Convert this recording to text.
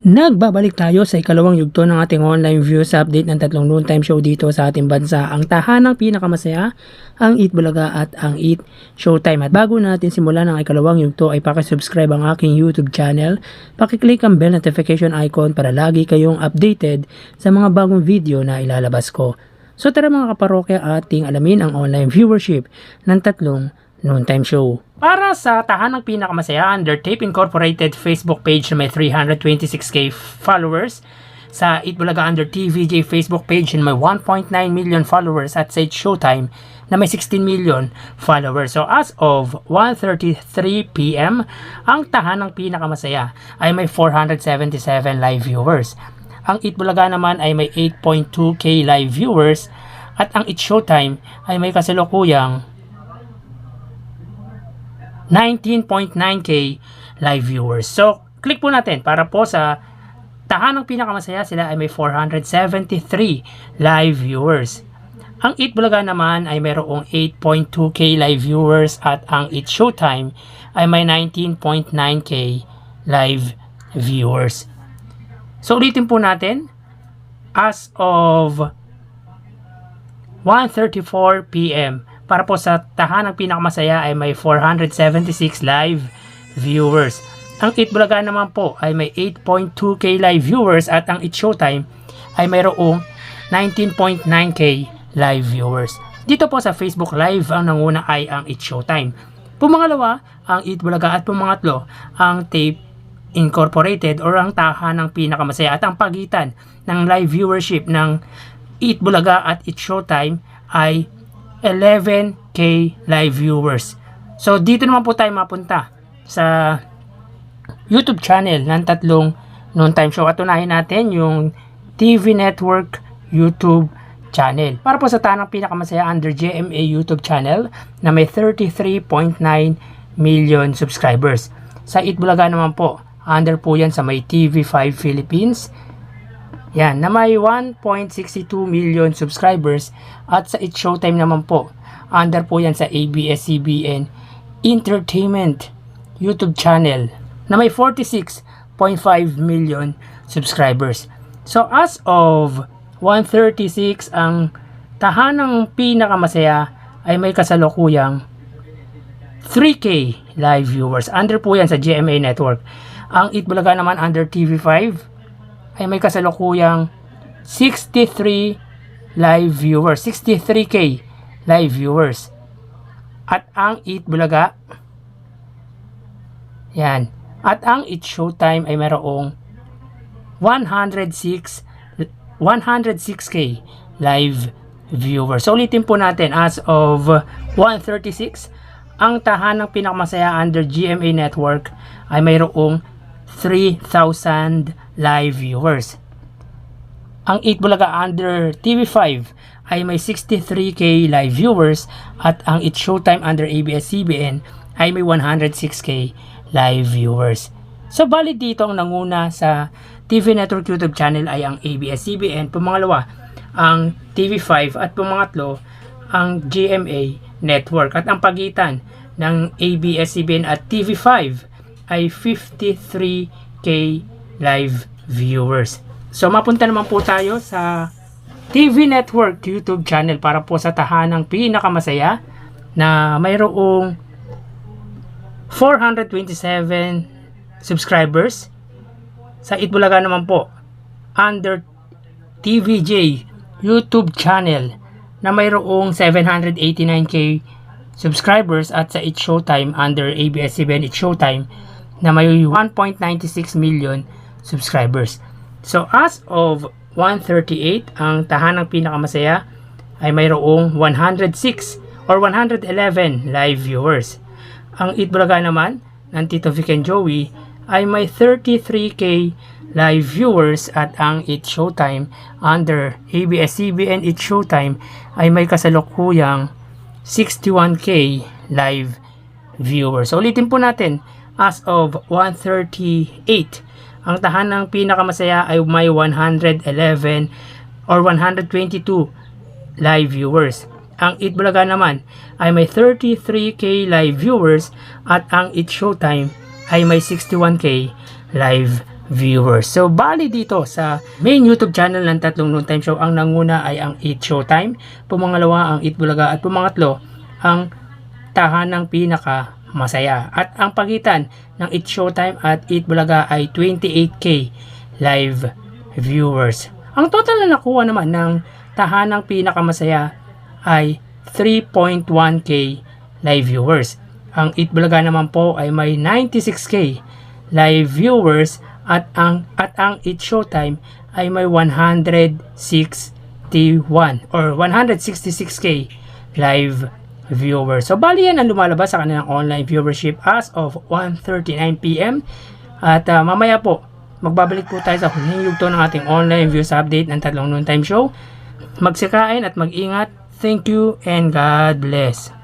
Nagbabalik tayo sa ikalawang yugto ng ating online views update ng tatlong noontime show dito sa ating bansa. Ang tahanang pinakamasaya, ang Eat Bulaga at ang Eat Showtime. At bago natin simulan ang ikalawang yugto ay pakisubscribe ang aking YouTube channel. Pakiclick ang bell notification icon para lagi kayong updated sa mga bagong video na ilalabas ko. So tara mga kaparokya, ating alamin ang online viewership ng tatlong noontime show. Para sa tahanang pinakamasaya, Undertape Incorporated Facebook page na may 326k followers. Sa Eat Bulaga Under TVJ Facebook page na may 1.9 million followers. At sa Eat Showtime na may 16 million followers. So as of 1:33 PM, ang tahanang pinakamasaya ay may 477 live viewers. Ang Eat Bulaga naman ay may 8.2k live viewers. At ang Eat Showtime ay may kasalukuyang 19.9k live viewers. So, click po natin para po sa tahanang pinakamasaya, sila ay may 473 live viewers. Ang Eat Bulaga naman ay mayroong 8.2k live viewers at ang Eat Showtime ay may 19.9k live viewers. So, ulitin po natin, as of 1:34 PM, para po sa tahanang pinakamasaya ay may 476 live viewers. Ang Eat Bulaga naman po ay may 8.2k live viewers at ang Eat Showtime ay mayroong 19.9k live viewers. Dito po sa Facebook Live, ang nanguna ay ang Eat Showtime. Pumangalawa, ang Eat Bulaga at pumangatlo, ang Tape Incorporated or ang tahanang pinakamasaya. At ang pagitan ng live viewership ng Eat Bulaga at Eat Showtime ay 11k live viewers. So dito naman po tayo mapunta sa YouTube channel ng tatlong noontime show at unahin natin yung TV Network YouTube channel. Para po sa tanang pinakamasaya, under GMA YouTube channel na may 33.9 million subscribers. Sa Eat Bulaga naman po, under po yan sa may TV5 Philippines. Yan, na may 1.62 million subscribers. At sa Eat Showtime naman po, under po yan sa ABS-CBN Entertainment YouTube channel na may 46.5 million subscribers. So as of 1:36, ang tahanang pinakamasaya ay may kasalukuyang 3k live viewers. Under po yan sa GMA Network. Ang Eat Bulaga naman under TV5 ay may kasalukuyang 63 live viewers, 63k live viewers. At ang Eat Bulaga, yan, at ang Eat Showtime ay mayroong 106k live viewers. So ulitin po natin, as of 1:36, ang tahanang pinakamasaya under GMA Network ay mayroong 3,000 live viewers. Ang Eat Bulaga under TV5 ay may 63k live viewers at ang Eat Showtime under ABS-CBN ay may 106k live viewers. So bali dito ang nanguna sa TV Network YouTube channel ay ang ABS-CBN, pumangalawa ang TV5 at pumangatlo ang GMA Network. At ang pagitan ng ABS-CBN at TV5 ay 53k live viewers. So mapunta naman po tayo sa TV Network YouTube channel para po sa tahanang pinakamasaya na mayroong 427 subscribers. Sa Eat Bulaga naman po, under TVJ YouTube channel na mayroong 789k subscribers. At sa Eat Showtime under ABS-CBN Eat Showtime na may 1.96 million subscribers. So as of 1:38, ang tahanang pinakamasaya ay mayroong 106 or 111 live viewers. Ang Eat Bulaga naman ng Tito Vic and Joey ay may 33k live viewers at ang Eat Showtime under ABS-CBN Eat Showtime ay may kasalukuyang 61k live viewers. So ulitin po natin, as of 1:38, ang tahanang pinakamasaya ay may 111 or 122 live viewers. Ang Eat Bulaga naman ay may 33k live viewers at ang Eat Showtime ay may 61k live viewers. So, bali dito sa main YouTube channel ng Tatlong Noontime Show, ang nanguna ay ang Eat Showtime, pumangalawa ang Eat Bulaga, at pumangatlo ang Tahanang Pinaka Masaya. At ang pagitan ng Eat Showtime at Eat Bulaga ay 28k live viewers. Ang total na nakuha naman ng Tahanang Pinaka Masaya ay 3.1k live viewers. Ang Eat Bulaga naman po ay may 96k live viewers, at ang Eat Showtime ay may 161 or 166k live viewers. So bali yan ang lumalabas sa kanilang online viewership as of 1:39 PM. At mamaya po magbabalik po tayo sa huling yugto ng ating online views update ng Tatlong Noontime Show. Magsikain at mag-ingat. Thank you and God bless.